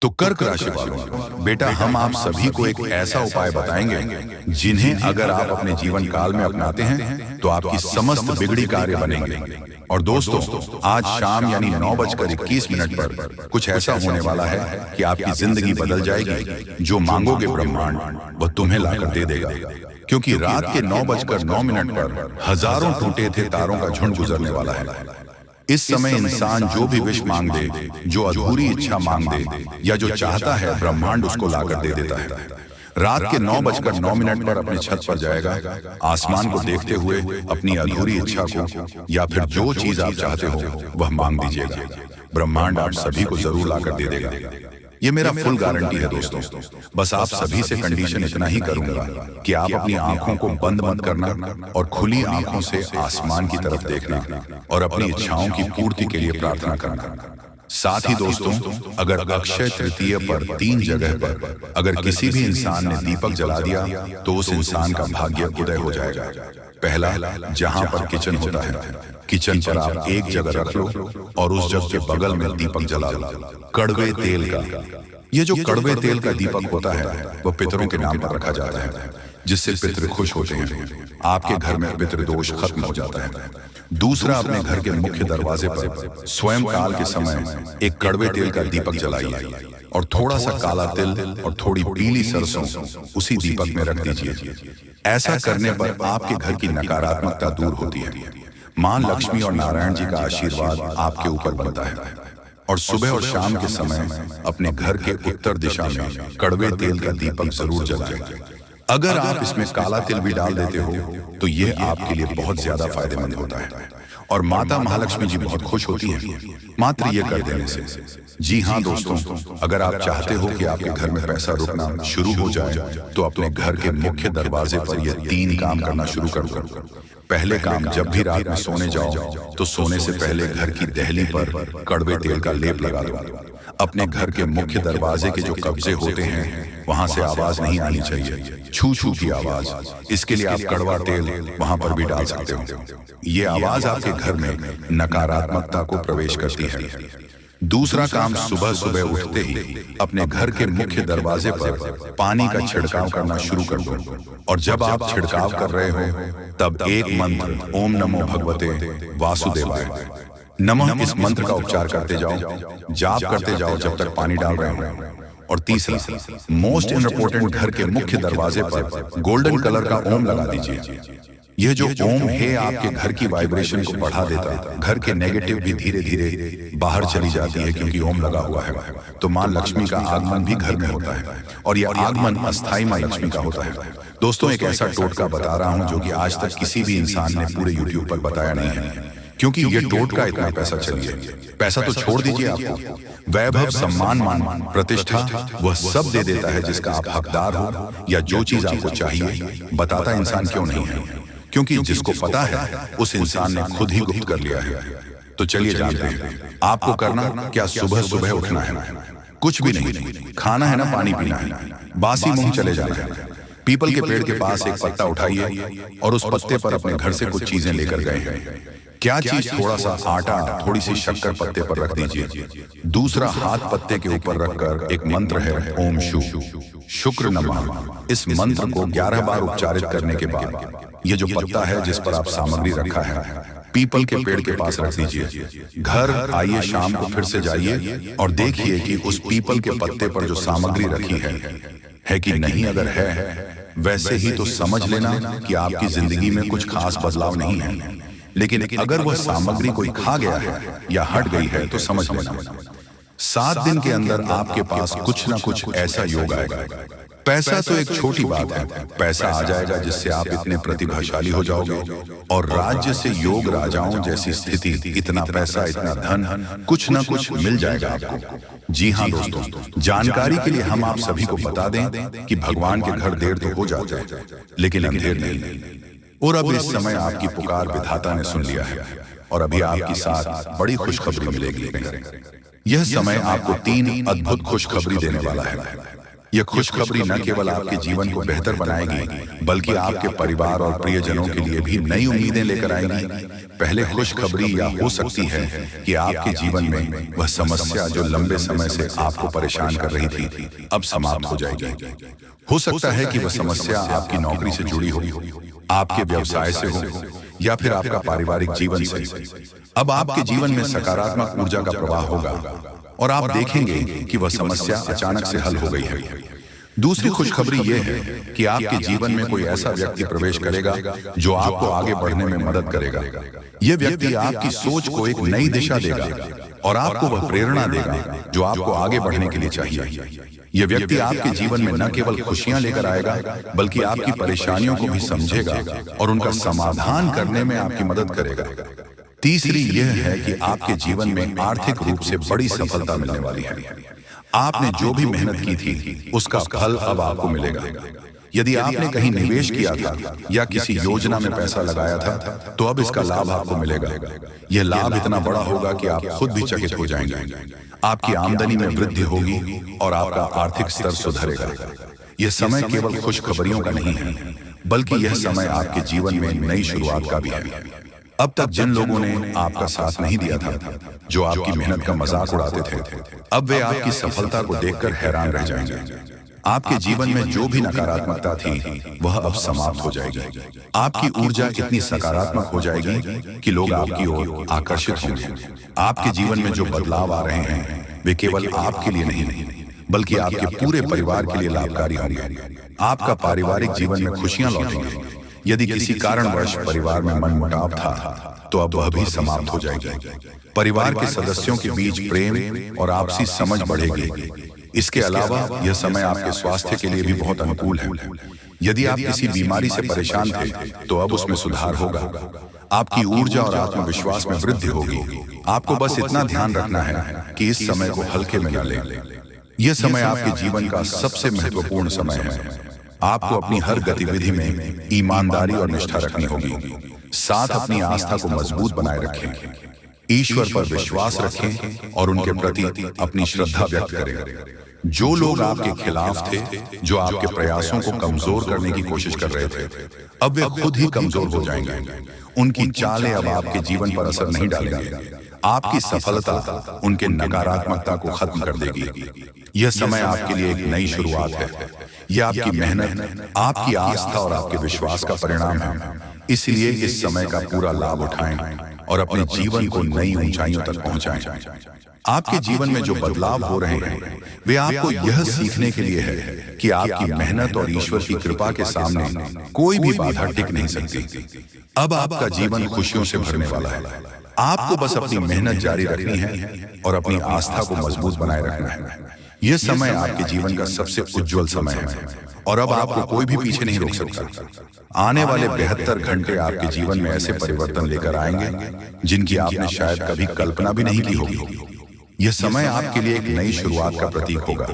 तो कर्क राशि वालों, बेटा हम आप सभी को एक ऐसा उपाय बताएंगे जिन्हें अगर आप अपने जीवन काल में अपनाते हैं तो आपकी समस्त बिगड़ी कार्य बनेंगे। और दोस्तों, आज शाम यानी 9:21 पर कुछ ऐसा होने वाला है कि आपकी जिंदगी बदल जाएगी। जो मांगोगे ब्रह्मांड वह तुम्हें लाकर दे देगा, क्योंकि रात के 9:09 पर हजारों टूटे थे तारों का झुंड गुजरने वाला है। इस समय इंसान जो भी विश मांग दे, जो अधूरी इच्छा मांग दे या जो चाहता है, ब्रह्मांड उसको लाकर दे देता है। रात के 9:09 पर अपनी छत पर जाएगा, आसमान को देखते हुए अपनी अधूरी इच्छा को या फिर जो चीज आप चाहते हो वह मांग दीजिएगा। ब्रह्मांड आप सभी को जरूर लाकर दे देगा। ये मेरा फुल गारंटी है दोस्तों। बस आप सभी से कंडीशन इतना ही करूंगा कि आप अपनी आंखों को बंद मत करना और खुली आंखों से आसमान की तरफ देखना और अपनी इच्छाओं की पूर्ति के लिए प्रार्थना करना। साथ ही दोस्तों, अगर अक्षय तृतीय पर 3 जगह पर अगर किसी भी इंसान ने दीपक जला दिया तो उस इंसान का भाग्य उदय हो जाएगा। पहला, जहां पर किचन होता है, किचन पर आप एक जगह रख लो और उस जग के बगल में दीपक जला लो कड़वे तेल का। ये जो कड़वे तेल का दीपक होता है वह पितरों के नाम पर रखा जाता है, जिससे पितृ खुश होते हैं, आपके घर में पितृदोष खत्म हो जाता है। दूसरा, अपने घर के मुख्य दरवाजे पर स्वयं काल के समय एक कड़वे तेल का दीपक जलाइए और थोड़ा सा काला तिल और थोड़ी पीली सरसों उसी दीपक में रख दीजिए। ऐसा करने पर आपके घर की नकारात्मकता दूर होती है। मां लक्ष्मी और नारायण जी का आशीर्वाद आपके ऊपर बनता है। और सुबह और शाम के समय अपने घर के उत्तर दिशा में कड़वे तेल का दीपक जरूर जलाएं। अगर आप इसमें काला तिल भी डाल देते हो तो ये आपके लिए बहुत ज्यादा फायदेमंद होता है और माता महालक्ष्मी जी बहुत खुश होती हैं मात्र ये कर देने से। जी हाँ दोस्तों, अगर आप चाहते हो कि आपके घर में पैसा रुकना शुरू हो जाए तो अपने घर के मुख्य दरवाजे पर ये 3 काम करना शुरू कर दो। पहले काम, जब भी रात में सोने जाओ तो सोने से पहले घर की दहली पर कड़वे तेल का लेप लगा दो। अपने घर के मुख्य दरवाजे के जो कब्जे होते हैं वहां से आवाज नहीं आनी चाहिए, छू छू की आवाज। इसके लिए आप कड़वा तेल वहां पर भी डाल सकते हो। ये आवाज आपके घर में नकारात्मकता को प्रवेश करती है। दूसरा काम, सुबह सुबह उठते ही अपने घर के मुख्य दरवाजे पर पानी का छिड़काव करना शुरू कर दो। और जब आप छिड़काव कर रहे हो तब एक मंत्र, ओम नमो भगवते वासुदेवाय नमः, इस मंत्र का उच्चार करते जाओ, जाप करते जाओ जब तक पानी डाल रहे हो। और तीसरा, मोस्ट इम्पोर्टेंट, घर के मुख्य दरवाजे पर गोल्डन कलर का ओम लगा दीजिए। यह जो ओम है आपके घर की वाइब्रेशन को बढ़ा देता है। घर के नेगेटिव भी धीरे धीरे बाहर चली जाती है क्योंकि ओम लगा हुआ है। तो मां लक्ष्मी का आगमन भी घर में होता है और यह आगमन अस्थाई मां लक्ष्मी का होता है। दोस्तों, एक ऐसा टोटका बता रहा हूं जो कि आज तक किसी भी इंसान ने पूरे यूट्यूब पर बताया नहीं है, क्योंकि ये टोटका इतना पैसा चाहिए। पैसा तो छोड़ दीजिए, आपको वैभव, सम्मान, मान, प्रतिष्ठा वह सब दे देता है जिसका आप हकदार हो या जो चीज आपको चाहिए। बताता इंसान क्यों नहीं है? क्योंकि जिसको पता है उस इंसान ने खुद ही गुप्त कर लिया है। तो चलिए जानते हैं। आपको करना क्या, सुबह सुबह उठना है, कुछ भी नहीं, खाना है ना, पानी पीना है, बासी मुंह चले जाना है। पीपल के पेड़ के पास एक पत्ता उठाइए और उस पत्ते पर अपने घर से कुछ चीजें लेकर गए हैं। क्या चीज? थोड़ा सा आटा, थोड़ी सी शक्कर पत्ते पर रख दीजिए। दूसरा हाथ पत्ते के ऊपर रखकर एक मंत्र है, ओम शु शुक्र नमः। इस मंत्र को 11 बार उच्चारित करने के बाद ये जो पत्ता है जिस पर आप सामग्री रखा है, पीपल के पेड़ के पास रख दीजिए। घर आइए, शाम को फिर से जाइए और देखिए कि उस पीपल के पत्ते पर जो सामग्री रखी है कि नहीं। अगर है वैसे ही तो समझ लेना कि आपकी जिंदगी में कुछ खास बदलाव नहीं है। लेकिन अगर वह सामग्री कोई खा गया है या हट गई है तो समझ लेना 7 दिन के अंदर आपके पास कुछ ना कुछ ऐसा योग आएगा। पैसा तो एक छोटी बात है, पैसा आ जाएगा जिससे आप इतने प्रतिभाशाली हो जाओगे और राज्य से योग राजाओं जैसी स्थिति, इतना पैसा, इतना धन, कुछ ना कुछ मिल जाएगा आपको। जी हाँ दोस्तों, जानकारी के लिए हम आप सभी को बता दें कि भगवान के घर देर तो हो जाते हैं लेकिन अंधेर नहीं। और अब इस समय आपकी पुकार विधाता ने सुन लिया है और अभी आपके साथ बड़ी खुशखबरी मिलेगी। यह समय आपको 3 अद्भुत खुशखबरी देने वाला है। यह खुशखबरी न केवल आपके जीवन को बेहतर बनाएगी बल्कि आपके परिवार और प्रियजनों के लिए भी नई उम्मीदें लेकर आएगी। पहले खुशखबरी यह हो सकती है कि आपके जीवन में वह समस्या जो लंबे समय से आपको परेशान कर रही थी अब समाप्त हो जाएगी। हो सकता है कि वह समस्या आपकी नौकरी से जुड़ी हो, आपके व्यवसाय से हो या फिर आपका पारिवारिक जीवन से। अब आपके जीवन में सकारात्मक ऊर्जा का प्रवाह होगा और आप देखेंगे कि वह समस्या अचानक से हल हो गई है। दूसरी खुशखबरी यह है कि आपके जीवन में कोई ऐसा व्यक्ति प्रवेश करेगा जो आपको आगे बढ़ने में मदद करेगा। यह व्यक्ति आपकी सोच को एक नई दिशा देगा और आपको वह प्रेरणा देगा जो आपको आगे बढ़ने के लिए चाहिए। यह व्यक्ति आपके जीवन में न केवल खुशियां लेकर आएगा बल्कि आपकी परेशानियों को भी समझेगा और उनका समाधान करने में आपकी मदद करेगा। तीसरी यह है कि आपके जीवन में आर्थिक रूप से बड़ी सफलता मिलने वाली है। आपने जो भी मेहनत की थी उसका फल अब आपको मिलेगा। यदि आपने कहीं निवेश किया था या किसी योजना में पैसा लगाया था तो अब इसका लाभ आपको मिलेगा। यह लाभ इतना बड़ा होगा कि आप खुद भी चकित हो जाएंगे। आपकी आमदनी में वृद्धि होगी और आपका आर्थिक स्तर सुधरेगा। यह समय केवल खुशखबरियों का नहीं है बल्कि यह समय आपके जीवन में नई शुरुआत का भी है। अब तक जिन लोगों ने आपका साथ नहीं दिया था, जो आपकी मेहनत का मजाक उड़ाते थे, अब वे आपकी सफलता को देखकर हैरान रह जाएंगे। आपके जीवन में जो भी नकारात्मकता थी वह अब समाप्त हो जाएगी। आपकी ऊर्जा इतनी सकारात्मक हो जाएगी कि लोग आपकी ओर आकर्षित होंगे। आपके जीवन में जो बदलाव आ रहे हैं वे केवल आपके लिए नहीं बल्कि आपके पूरे परिवार के लिए लाभकारी होंगे। आपका पारिवारिक जीवन में खुशियां लौटेंगी। यदि किसी कारणवश परिवार में मनमुटाव था तो अब वह भी समाप्त हो जाएगी। परिवार के सदस्यों के बीच प्रेम और आपसी समझ बढ़ेगी। इसके अलावा यह समय आपके स्वास्थ्य के लिए भी बहुत अनुकूल है। यदि आप किसी बीमारी से परेशान थे तो अब उसमें सुधार होगा। आपकी ऊर्जा और आत्मविश्वास में वृद्धि होगी। आपको बस इतना ध्यान रखना है कि इस समय को हल्के में न लें। यह समय आपके जीवन का सबसे महत्वपूर्ण समय है। आपको अपनी हर गतिविधि में ईमानदारी और निष्ठा रखनी होगी। साथ अपनी आस्था को मजबूत बनाए रखें, ईश्वर पर विश्वास रखें और उनके प्रति अपनी श्रद्धा व्यक्त करें। जो लोग आपके खिलाफ थे, जो आपके प्रयासों को कमजोर करने की कोशिश कर रहे थे, अब वे खुद ही कमजोर हो जाएंगे। उनकी चालें अब आपके जीवन पर असर नहीं डालेंगे। आपकी सफलता उनके नकारात्मकता को खत्म कर देगी। यह समय आपके लिए एक नई शुरुआत है। यह आपकी मेहनत, आपकी आस्था और आपके विश्वास का परिणाम है। इसलिए इस समय का पूरा लाभ उठाएं और अपने जीवन को नई ऊंचाइयों तक पहुंचाएं। आपके जीवन में जो बदलाव हो रहे हैं वे आपको यह सीखने के लिए है कि आपकी मेहनत और ईश्वर की कृपा के सामने कोई भी बाधा टिक नहीं सकती। अब आपका जीवन खुशियों से भरने वाला है। आपको बस अपनी मेहनत जारी रखनी है और अपनी आस्था को मजबूत बनाए रखना है। यह समय आपके जीवन का सबसे उज्जवल समय है और अब आपको कोई भी पीछे नहीं रोक सकता। आने वाले 72 घंटे आपके जीवन में ऐसे परिवर्तन लेकर आएंगे जिनकी आपने शायद कभी कल्पना भी नहीं की होगी। यह समय आपके लिए एक नई शुरुआत का प्रतीक होगा,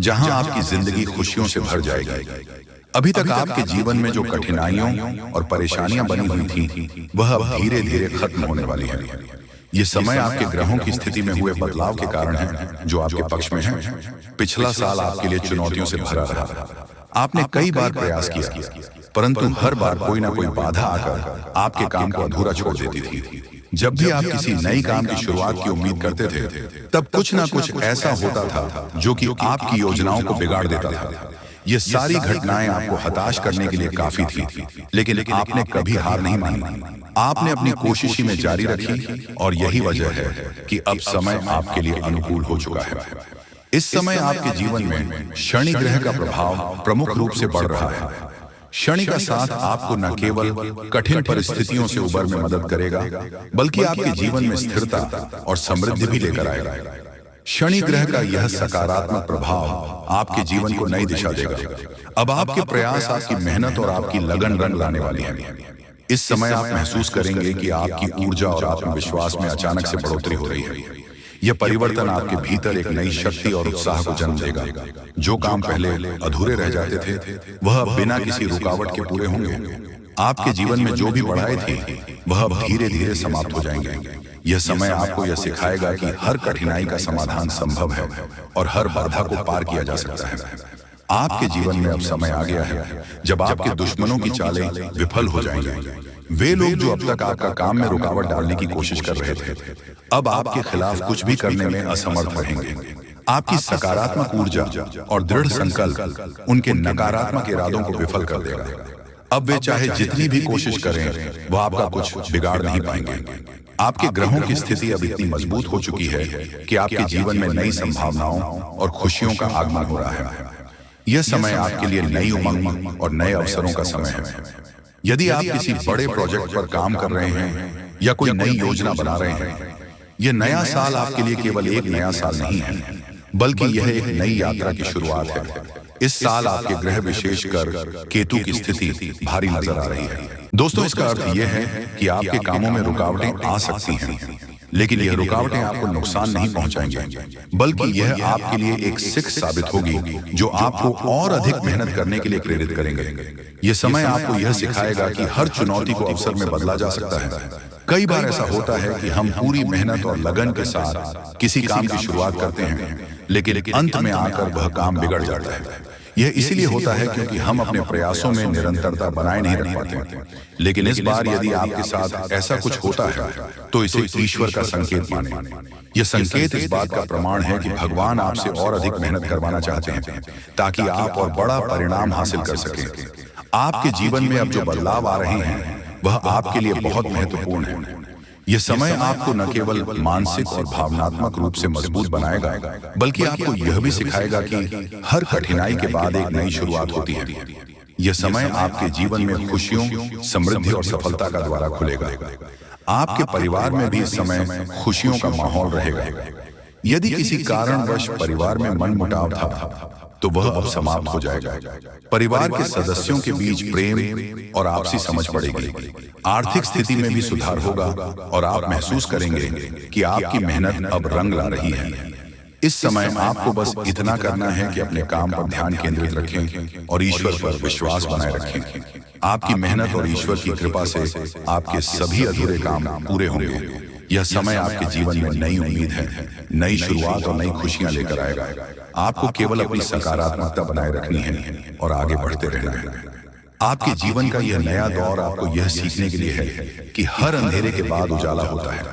जहां आपकी जिंदगी खुशियों से भर जाएगी। अभी तक आपके जीवन में जो कठिनाइयों और परेशानियां बनी हुई थीं, वह अब धीरे धीरे खत्म होने वाली है। ये समय आपके ग्रहों की स्थिति में हुए बदलाव के कारण है, जो आपके पक्ष में है। पिछला साल आपके लिए चुनौतियों से भरा रहा। आपने कई बार प्रयास किया, परंतु हर बार कोई ना कोई बाधा आकर आपके काम को अधूरा छोड़ देती थी। जब भी आप किसी नई काम की शुरुआत की उम्मीद करते थे, तब कुछ ना कुछ ऐसा होता था जो कि आपकी योजनाओं को बिगाड़ देता था। ये सारी घटनाएं आपको हताश करने के लिए काफी थी, लेकिन आपने कभी हार नहीं मानी। आपने अपनी कोशिश में जारी रखी और यही वजह है कि अब समय आपके लिए अनुकूल हो चुका है। इस समय आपके जीवन में शनि ग्रह का प्रभाव प्रमुख रूप से बढ़ रहा है। शनि का साथ आपको न केवल कठिन परिस्थितियों से उबर में मदद करेगा, बल्कि आपके जीवन में स्थिरता और समृद्धि भी लेकर आएगा। शनि ग्रह का यह सकारात्मक प्रभाव आपके जीवन को नई दिशा देगा। अब आपके प्रयास, आपकी मेहनत और आपकी लगन रंग लाने वाली है। इस समय आप महसूस करेंगे कि आपकी ऊर्जा और आत्मविश्वास में अचानक से बढ़ोतरी हो रही है। यह परिवर्तन आपके भीतर एक नई शक्ति और उत्साह को जन्म देगा। जो काम पहले अधूरे रह जाते थे, वह बिना किसी रुकावट के पूरे होंगे। आपके जीवन में जो भी बढ़ाए थे, वह अब धीरे धीरे समाप्त हो जाएंगे। यह समय आपको यह सिखाएगा कि हर कठिनाई का समाधान संभव है और हर बाधा को पार किया जा सकता है। आपके जीवन में अब समय आ गया है जब आपके दुश्मनों की चालें विफल हो जाएंगी। वे लोग जो अब तक आपका काम में रुकावट डालने की कोशिश कर रहे थे, अब आपके खिलाफ कुछ भी करने में असमर्थ रहेंगे। आपकी सकारात्मक ऊर्जा और दृढ़ संकल्प उनके नकारात्मक इरादों को विफल कर देगा। अब वे चाहे जितनी भी कोशिश करें, वह आपका कुछ बिगाड़ नहीं पाएंगे। आपके ग्रहों की स्थिति अब इतनी मजबूत हो चुकी है कि आपके जीवन में नई संभावनाओं और खुशियों का आगमन हो रहा है। यह समय आपके लिए नई उमंग और नए अवसरों का समय है। यदि आप किसी बड़े प्रोजेक्ट पर काम कर रहे हैं या कोई नई योजना बना रहे हैं, यह नया साल आपके लिए केवल एक नया साल नहीं है, बल्कि यह एक नई यात्रा की शुरुआत है। इस साल आपके ग्रह विशेषकर केतु की स्थिति भारी नजर आ रही है। दोस्तों, इसका अर्थ यह है कि आपके कामों में रुकावटें आ सकती हैं, लेकिन यह रुकावटें आपको नुकसान नहीं पहुंचाएंगी, बल्कि यह आपके लिए एक सीख साबित होगी जो आपको और अधिक मेहनत करने के लिए प्रेरित करेंगे। यह समय आपको यह सिखाएगा कि हर चुनौती को अवसर में बदला जा सकता है। कई बार ऐसा होता है कि हम पूरी मेहनत और लगन के साथ किसी काम की शुरुआत करते हैं, लेकिन अंत में आकर वह काम बिगड़ जाता है। यह इसीलिए होता है क्योंकि हम अपने प्रयासों में निरंतरता बनाए नहीं रख पाते। लेकिन इस बार यदि आपके साथ ऐसा कुछ होता है, तो इसे ईश्वर का संकेत माने। यह संकेत इस बात का प्रमाण है कि भगवान आपसे और अधिक मेहनत करवाना चाहते हैं ताकि आप और बड़ा परिणाम हासिल कर सकें। आपके जीवन में अब जो बदलाव आ रहे हैं, वह आपके लिए बहुत महत्वपूर्ण है। यह समय आपको न केवल मानसिक और भावनात्मक रूप से मजबूत बनाएगा, बल्कि आपको यह भी सिखाएगा कि हर कठिनाई के बाद एक नई शुरुआत होती है। यह समय आपके जीवन में खुशियों, समृद्धि और सफलता का द्वार खुलेगा। आपके परिवार में भी इस समय खुशियों का माहौल रहेगा। यदि किसी कारणवश परिवार में मनमुटाव था, तो वह अब समाप्त हो जाएगा। परिवार के सदस्यों के बीच प्रेम और आपसी समझ बढ़ेगी। आर्थिक स्थिति में भी सुधार होगा और आप महसूस करेंगे कि आपकी मेहनत अब रंग ला रही है। इस समय आपको बस इतना करना है कि अपने काम पर ध्यान केंद्रित रखें और ईश्वर पर विश्वास बनाए रखें। आपकी मेहनत और ईश्वर की कृपा से आपके सभी अधूरे काम पूरे होंगे। यह समय आपके जीवन में नई उम्मीद है, नई शुरुआत और नई खुशियां लेकर आएगा। आपको केवल अपनी सकारात्मकता बनाए रखनी है और आगे बढ़ते रहना है। आपके जीवन का यह नया दौर आपको यह सीखने के लिए है कि हर अंधेरे के बाद उजाला होता है।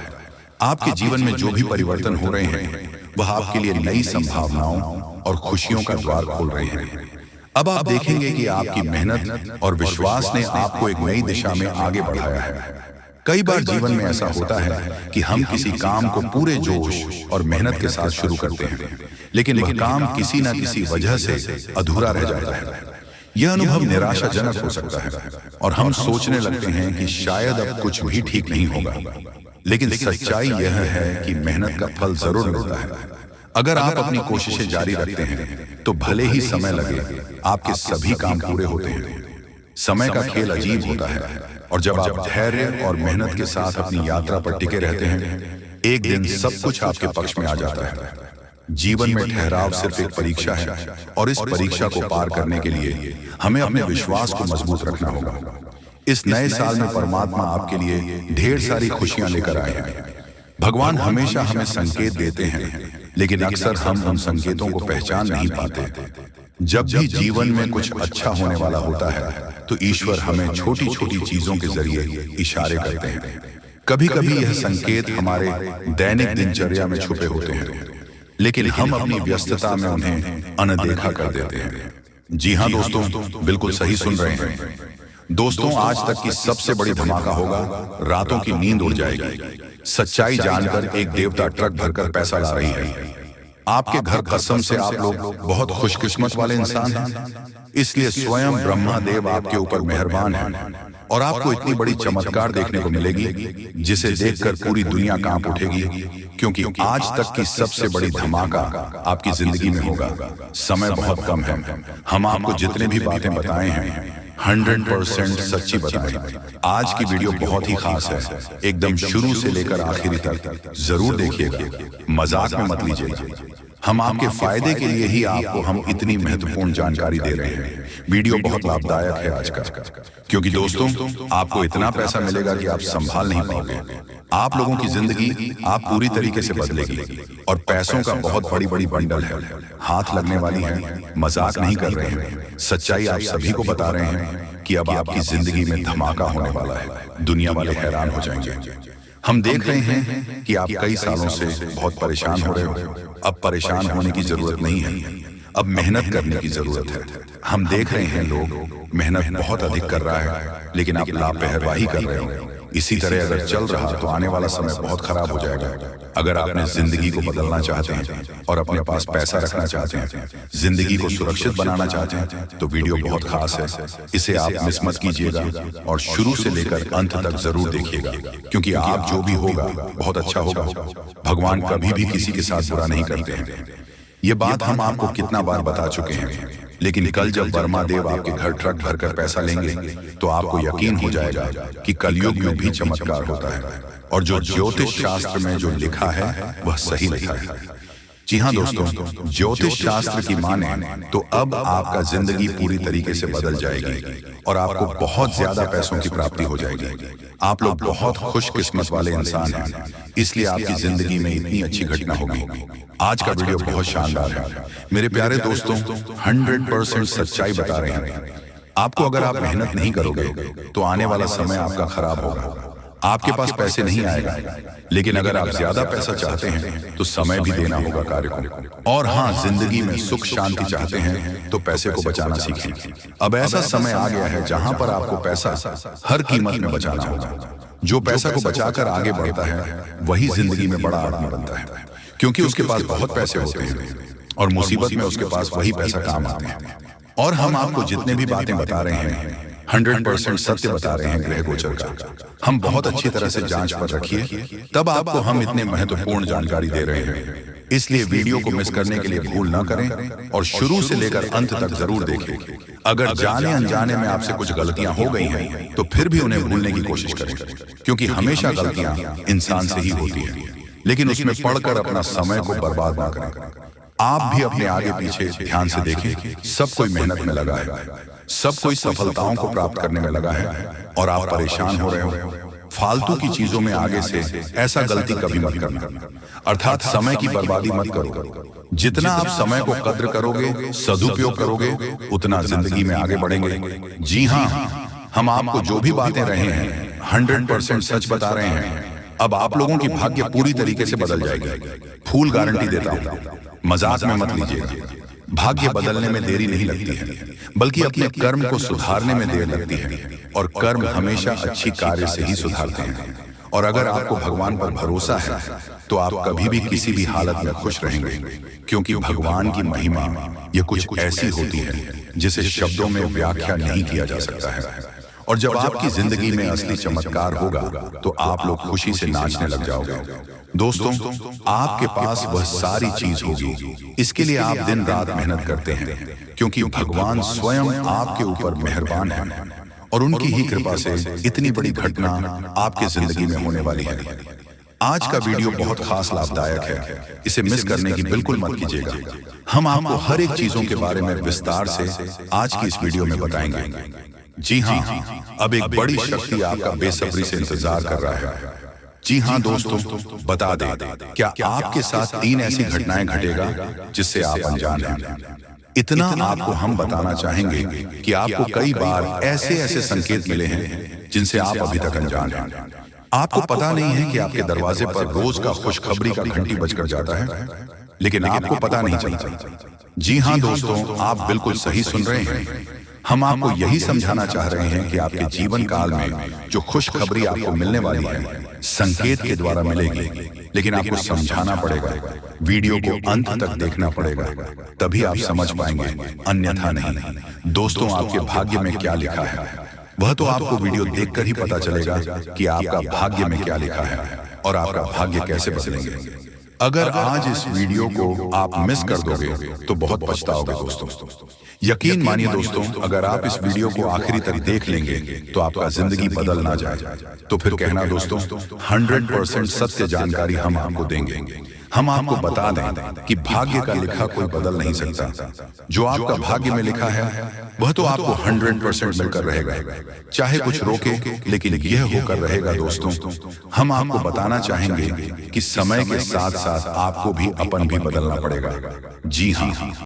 आपके जीवन में जो भी परिवर्तन हो रहे हैं, वह आपके लिए नई संभावनाओं और खुशियों का द्वार खोल रहे हैं। अब आप देखेंगे कि आपकी मेहनत और विश्वास ने आपको एक नई दिशा में आगे बढ़ाया है। कई बार जीवन में ऐसा होता है कि हम किसी काम को पूरे जोश और मेहनत के साथ शुरू करते हैं, लेकिन वह काम किसी न किसी वजह से अधूरा रह जाता है। यह अनुभव निराशाजनक हो सकता है और हम सोचने लगते हैं कि शायद अब कुछ भी ठीक नहीं होगा। लेकिन सच्चाई यह है कि मेहनत का फल जरूर मिलता है। अगर आप अपनी कोशिशें जारी रखते हैं, तो भले ही समय लगे, आपके सभी काम पूरे होते हैं। समय का खेल अजीब होता है, और जब आप धैर्य और मेहनत के साथ अपनी यात्रा पर टिके रहते हैं, एक दिन सब कुछ आपके पक्ष में आ जाता है। जीवन में ठहराव सिर्फ एक परीक्षा है, और इस परीक्षा को पार करने के लिए हमें अपने विश्वास को मजबूत रखना होगा। इस नए साल में परमात्मा आपके लिए ढेर सारी खुशियां लेकर आए हैं। भगवान हमेशा हमें संकेत देते हैं, लेकिन अक्सर हम उन संकेतों को पहचान नहीं पाते। जब भी जीवन में कुछ अच्छा होने वाला होता है, तो ईश्वर हमें छोटी छोटी चीजों के जरिए इशारे करते हैं। कभी कभी यह संकेत हमारे दैनिक दिनचर्या में छुपे होते हैं, लेकिन हम अपनी व्यस्तता में उन्हें अनदेखा कर देते हैं। जी हाँ दोस्तों, बिल्कुल सही सुन रहे हैं। दोस्तों, आज तक की सबसे बड़ी धमाका होगा, रातों की नींद उड़ जाएगी। सच्चाई जानकर एक देवता ट्रक भरकर पैसा ला रही है। आपके घर कसम से आप लोग बहुत खुशकिस्मत वाले इंसान हैं, इसलिए स्वयं ब्रह्मा देव आपके ऊपर मेहरबान है और आपको इतनी बड़ी चमत्कार देखने को मिलेगी जिसे देखकर पूरी दुनिया कांप उठेगी, क्योंकि आज तक की सबसे बड़ी धमाका आपकी जिंदगी में होगा। समय बहुत कम है। हम आपको जितने भी बातें बताए हैं 100% सच्ची बताएं। आज की वीडियो बहुत ही खास है, एकदम शुरू से लेकर आखिरी तक जरूर देखिएगा, मजाक में मत लीजिएगा। हम आपके फायदे के लिए ही आपको हम इतनी महत्वपूर्ण जानकारी दे रहे हैं। वीडियो बहुत लाभदायक है आज का, क्योंकि दोस्तों आपको इतना पैसा मिलेगा कि आप संभाल नहीं पाओगे। आप लोगों की जिंदगी आप पूरी तरीके से बदलेगी और पैसों का बहुत बड़ी बड़ी बंडल है, हाथ लगने वाली है। मजाक नहीं कर रहे हैं, सच्चाई आप सभी को बता रहे हैं कि अब आपकी जिंदगी में धमाका होने वाला है। दुनिया वाले हैरान हो जाएंगे। हम देख रहे हैं कि आप कई सालों से बहुत परेशान हो रहे हो। अब परेशान होने की जरूरत नहीं है, अब मेहनत करने की जरूरत है। हम देख रहे हैं लोग मेहनत बहुत अधिक कर रहा है, लेकिन आप लापरवाही कर रहे हो। इसी तरह अगर चल रहा तो आने वाला समय बहुत खराब हो जाएगा। अगर आपने जिंदगी को बदलना चाहते हैं और अपने पास पैसा रखना चाहते हैं, जिंदगी को सुरक्षित बनाना चाहते हैं, तो वीडियो बहुत खास है। इसे आप मिस मत कीजिएगा और शुरू से लेकर अंत तक जरूर देखिएगा, क्योंकि आप जो भी होगा बहुत अच्छा होगा। भगवान कभी भी किसी के साथ बुरा नहीं करते हैं। ये बात हम आपको कितना बार बता चुके हैं, लेकिन कल जब वर्मा देव आपके घर ट्रक भरकर पैसा लेंगे तो आपको यकीन हो जाएगा कि कलयुग में भी चमत्कार होता है और जो ज्योतिष शास्त्र में जो लिखा है वह सही लिखा है। जी हाँ दोस्तों, ज्योतिष शास्त्र की माने तो अब आपका जिंदगी पूरी तरीके से बदल जाएगी और आपको बहुत ज्यादा पैसों की प्राप्ति हो जाएगी। आप लोग बहुत खुशकिस्मत वाले इंसान हैं, इसलिए आपकी जिंदगी में इतनी अच्छी घटना होगी। आज का वीडियो बहुत शानदार है मेरे प्यारे दोस्तों, 100% सच्चाई बता रहे हैं। आपको अगर आप मेहनत नहीं करोगे तो आने वाला समय आपका खराब होगा। आपके पास पैसे नहीं आएगा, लेकिन अगर आप ज्यादा पैसा चाहते हैं तो समय भी देना होगा कार्य को। और हाँ, जिंदगी में सुख शांति चाहते हैं तो पैसे को बचाना सीखें। अब ऐसा समय आ गया है जहां पर आपको पैसा हर कीमत में बचाना होगा। जो पैसा को बचाकर आगे बढ़ता है वही जिंदगी में बड़ा आदमी बनता है, क्योंकि उसके पास बहुत पैसे होते हैं और मुसीबत में उसके पास वही पैसा काम आते हैं। और हम आपको जितने भी बातें बता रहे हैं 100% सत्य बता रहे हैं ग्रह गोचर का। हम बहुत अच्छी तरह से जांच पर रखिए, तब आपको हम इतने महत्वपूर्ण जानकारी दे रहे हैं। इसलिए वीडियो को मिस करने के लिए भूल ना करें और शुरू से लेकर अंत तक जरूर देखें। अगर जाने अनजाने में आपसे कुछ गलतियां हो गई हैं तो फिर भी उन्हें भूलने की कोशिश करें, क्योंकि हमेशा गलतियां इंसान से ही होती हैं, लेकिन उसमें पढ़कर अपना समय को बर्बाद ना करें। आप भी अपने आगे पीछे ध्यान से देखें। सब कोई मेहनत में लगा है, सब कोई सफलताओं को प्राप्त करने में लगा है और आप परेशान हो रहे हो। फालतू की चीजों में आगे से ऐसा गलती कभी मत करना, अर्थात समय की बर्बादी मत करो। जितना आप समय को कद्र करोगे, सदुपयोग करोगे, उतना जिंदगी में आगे बढ़ेंगे। जी हाँ, हम आपको जो भी बातें रहे हैं 100% सच बता रहे हैं। अब आप लोगों की भाग्य पूरी तरीके से बदल जाएगी, फुल गारंटी देता हूं। मजाक में मत लीजिए। भाग्य बदलने में देरी नहीं लगती है, बल्कि अपने कर्म को सुधारने में देर लगती है, और कर्म हमेशा अच्छी कार्य से ही सुधारते हैं। और अगर आपको भगवान पर भरोसा है तो आप कभी भी किसी भी हालत में खुश रहेंगे, क्योंकि भगवान की महिमा ये कुछ ऐसी होती है जिसे शब्दों में व्याख्या नहीं किया जा सकता है। और जब आपकी जिंदगी में असली चमत्कार होगा तो आप लोग खुशी से नाचने लग जाओगे। दोस्तों, आपके पास वह सारी चीज होगी, इसके लिए आप दिन रात मेहनत करते हैं, क्योंकि भगवान स्वयं आपके ऊपर मेहरबान है और उनकी ही कृपा से इतनी बड़ी घटना आपके जिंदगी में होने वाली है। आज का वीडियो बहुत खास लाभदायक है, इसे मिस करने की बिल्कुल मत कीजिएगा। हम आपको हर एक चीजों के बारे में विस्तार से आज की इस वीडियो में बताएंगे। जी हाँ, अब एक बड़ी शक्ति आपका बेसब्री से इंतजार कर रहा है। जी हाँ दोस्तों, बता दें, क्या आपके साथ 3 ऐसी घटनाएं घटेगा जिससे आप अनजान हैं। इतना आपको हम बताना चाहेंगे कि आपको कई बार ऐसे ऐसे संकेत मिले हैं जिनसे आप अभी तक अनजान हैं। आपको पता नहीं है कि आपके दरवाजे पर रोज का खुशखबरी का घंटी बजकर जाता है, लेकिन आपको पता नहीं चलता। जी हाँ दोस्तों, आप बिल्कुल सही सुन रहे हैं। हम आपको यही समझाना चाह रहे हैं कि आपके जीवन काल में जो खुशखबरी आपको मिलने वाली है संकेत के द्वारा मिलेगी, लेकिन आपको समझाना पड़ेगा, वीडियो को अंत तक देखना पड़ेगा, तभी आप समझ पाएंगे, अन्यथा नहीं। दोस्तों, आपके भाग्य में क्या लिखा है वह तो आपको वीडियो देखकर ही पता चलेगा कि आपका भाग्य में क्या लिखा है और आपका भाग्य कैसे बदलेंगे। अगर आज इस वीडियो को आप मिस कर दोगे तो बहुत पछताओगे दोस्तों। यकीन मानिए दोस्तों, अगर आप इस वीडियो को आखिरी तक देख लेंगे तो आपका जिंदगी बदल ना जाए। तो फिर कहना दोस्तों, 100% सत्य जानकारी हम आपको देंगे। हम आपको बता दें कि भाग्य का लिखा कोई बदल नहीं सकता। जो आपका भाग्य में लिखा है वह तो आपको 100% मिलकर रहेगा, चाहे कुछ रोके, लेकिन यह होकर रहेगा। दोस्तों, हम आपको बताना चाहेंगे कि समय के साथ साथ आपको भी अपन भी बदलना पड़ेगा। जी हाँ।